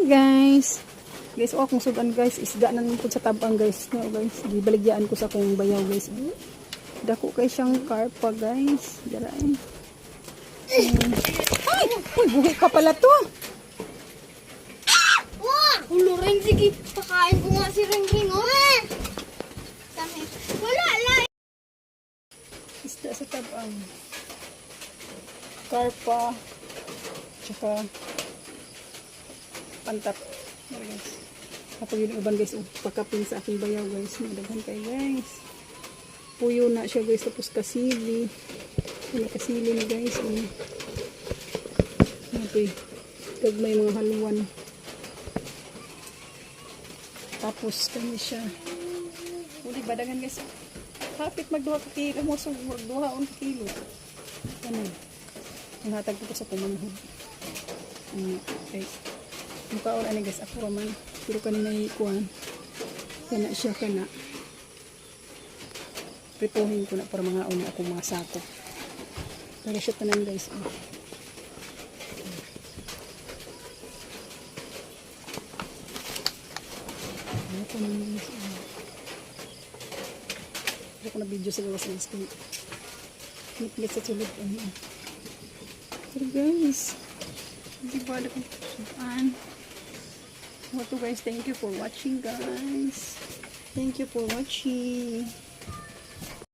guys. Guys, akong sudan guys, isda na naman po sa tabang guys. No, guys, gibaligyan ko sa kong bayaw guys. Dako kay siyang karpa guys. Darain. Ay! Uy, buhi ka pala to. Ulo ring, sige. Pakain ko nga si Ring Ring, oh. Sami. Wala, la. Isda sa tabang. Karpa. Tsaka pantat. There guys. Kapag yung uban guys, pakapin sa aking bayaw guys. Madaghan kayo guys. Puyo na siya guys. Tapos kasili. May kasili na guys. Okay. Pag may mga haluan. Tapos kami siya. Uli badagan guys. Kapit magduha ka kilo mo. So magduha on kilo. Ano? Nanghatag ko sa pumanhod. Okay. Yung paon ani guys. Ako raman. Pero kanina ikuan. Kana siya kana. Prepohin ko na para mga una akong mga sako. Para siya tanan guys. Ito na guys. Ako na video sa gawas ng screen. Niplit sa tulad. Pero guys. Hindi ba alam kung saan. What to guys. Thank you for watching guys. Thank you for watching.